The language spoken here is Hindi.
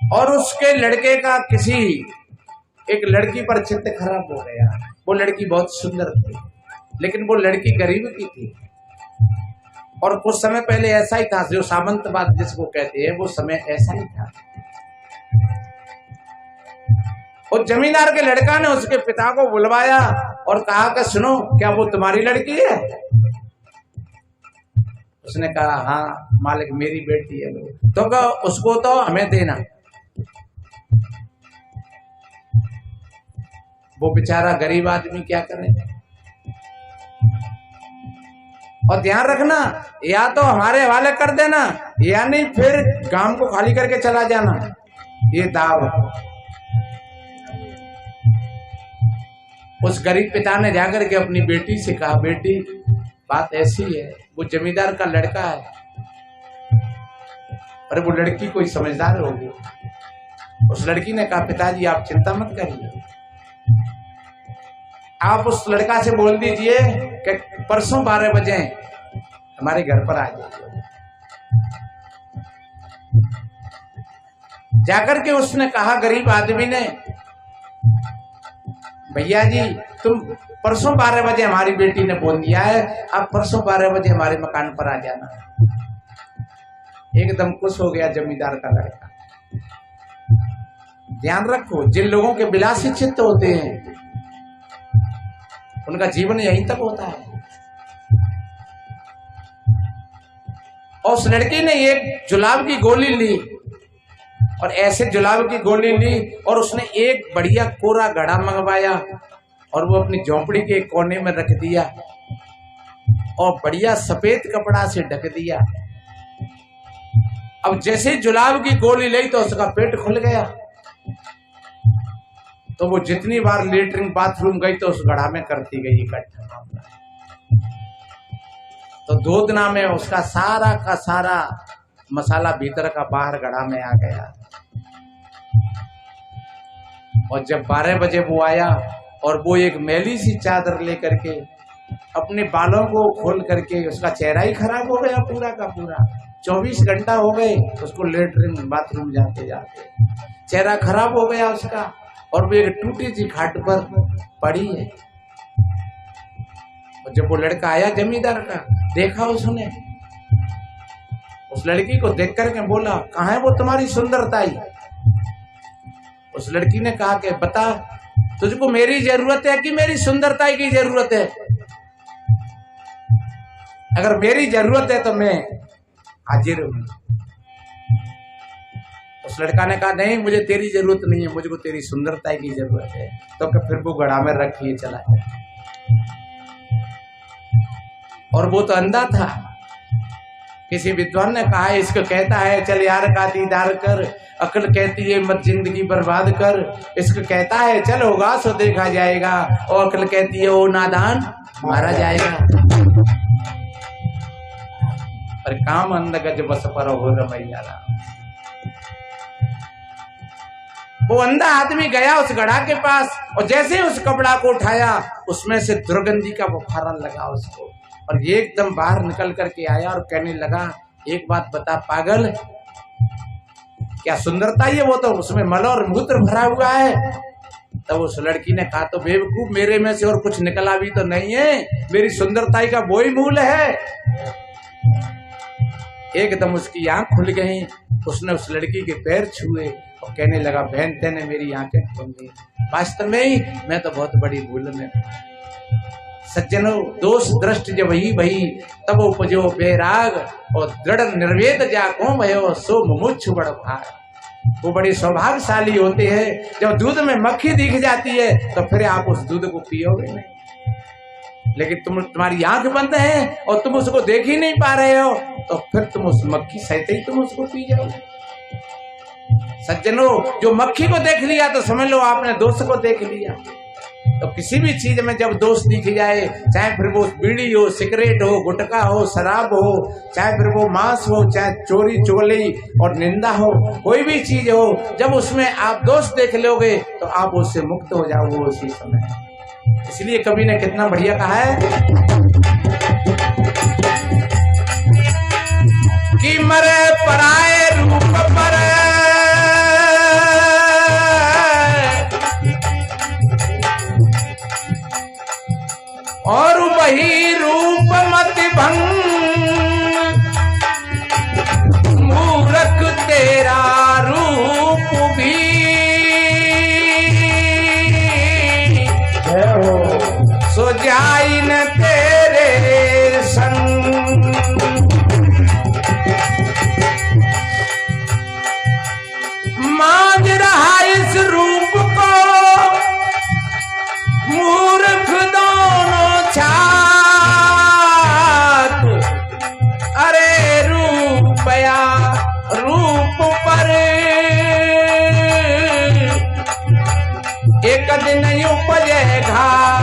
और उसके लड़के का किसी एक लड़की पर चित्त खराब हो गया। वो लड़की बहुत सुंदर थी, लेकिन वो लड़की गरीब की थी। और कुछ समय पहले ऐसा ही था, जो सामंतवाद जिसको कहते हैं, वो समय ऐसा ही था। और जमींदार के लड़का ने उसके पिता को बुलवाया और कहा कि सुनो, क्या वो तुम्हारी लड़की है? उसने कहा हाँ मालिक, मेरी बेटी है। तो कहा उसको तो हमें देना। वो बेचारा गरीब आदमी क्या करे। और ध्यान रखना, या तो हमारे हवाले कर देना, या नहीं फिर गांव को खाली करके चला जाना। ये दाव। उस गरीब पिता ने जाकर के अपनी बेटी से कहा, बेटी बात ऐसी है, वो जमींदार का लड़का है। अरे वो लड़की कोई समझदार होगी। उस लड़की ने कहा, पिताजी आप चिंता मत करिए, आप उस लड़का से बोल दीजिए कि परसों 12 बजे हमारे घर पर आ जाइए। जाकर के उसने कहा गरीब आदमी ने, भैया जी तुम परसों 12 बजे, हमारी बेटी ने बोल दिया है, आप परसों 12 बजे हमारे मकान पर आ जाना। एकदम खुश हो गया जमींदार का लड़का। ध्यान रखो, जिन लोगों के विलासी चित्त होते हैं उनका जीवन यहीं तक होता है। और उस लड़की ने एक जुलाब की गोली ली, और ऐसे जुलाब की गोली ली और उसने एक बढ़िया कोरा घड़ा मंगवाया और वो अपनी झोंपड़ी के कोने में रख दिया और बढ़िया सफेद कपड़ा से ढक दिया। अब जैसे जुलाब की गोली ली तो उसका पेट खुल गया। तो वो जितनी बार लेटरिन बाथरूम गई तो उस घड़ा में करती गई इकट्ठा मामला। तो 2 दिन में उसका सारा का सारा मसाला भीतर का बाहर घड़ा में आ गया। और जब 12 बजे वो आया और वो एक मैली सी चादर लेकर के अपने बालों को खोल करके, उसका चेहरा ही खराब हो गया पूरा का पूरा। 24 घंटा हो गए उसको लेटरिन बाथरूम जाते जाते, चेहरा खराब हो गया उसका। और वो एक टूटी सी खाट पर पड़ी है। और जब वो लड़का आया जमींदार का, देखा उसने, उस लड़की को देख करके बोला, कहाँ है वो तुम्हारी सुंदरताई? उस लड़की ने कहा कि बता, तुझको मेरी जरूरत है कि मेरी सुंदरताई की जरूरत है? अगर मेरी जरूरत है तो मैं हाजिर हूं। उस लड़का ने कहा नहीं, मुझे तेरी जरूरत नहीं है, मुझको तेरी सुंदरताई की जरूरत है। तो फिर वो घड़ा में रखिए चला गया। और वो तो अंधा था। किसी विद्वान ने कहा, इसको कहता है चल यार का दीदार कर, अक्ल कहती है मत जिंदगी बर्बाद कर। इसको कहता है चल होगा सो देखा जाएगा, और अक्ल कहती है ओ नादान मारा जाएगा। पर काम अंध गज बस पर हो रमैया। वो अंधा आदमी गया उस घड़ा के पास, और जैसे उस कपड़ा को उठाया उसमें से दुर्गंधी का बुखार लगा उसको, और ये एकदम बाहर निकल करके आया और कहने लगा, एक बात बता पागल, क्या सुंदरता है वो? तो उसमें मल और मूत्र भरा हुआ है। तब उस लड़की ने कहा, तो बेवकूफ, मेरे में से और कुछ निकला भी तो नहीं है, मेरी सुंदरताई का वो ही मूल है। एकदम उसकी आंख खुल गई। उसने उस लड़की के पैर छुए और कहने लगा, बहन तेने मेरी आंखें खोल दी, वास्तव में ही मैं तो बहुत बड़ी भूल में। सज्जनों, दोष दृष्ट जब ही भई तब उपजो बेराग, और दृढ़ निर्वेद जाको भयो सो मुमुच्छ बड़ भाग। वो बड़े सौभाग्यशाली होते हैं जब दूध में मक्खी दिख जाती है तो फिर आप उस दूध को पियोगे नहीं। लेकिन तुम्हारी आंख बंद है और तुम उसको देख ही नहीं पा रहे हो, तो फिर तुम उस मक्खी सहित ही तुम उसको पी जाओगे। सज्जनों, जो मक्खी को देख लिया तो समझ लो आपने दोष को देख लिया। तो किसी भी चीज में जब दोष दिख जाए, चाहे फिर वो बीड़ी हो, सिगरेट हो, गुटखा हो, शराब हो, चाहे फिर वो मांस हो, चाहे चोरी चोली और निंदा हो, कोई भी चीज हो, जब उसमें आप दोष देख लोगे तो आप उससे मुक्त हो जाओगे उसी समय। इसलिए कवि ने कितना बढ़िया कहा है कि मरे पराए रूप पर छपया रूप पर एक दिन उपजे घात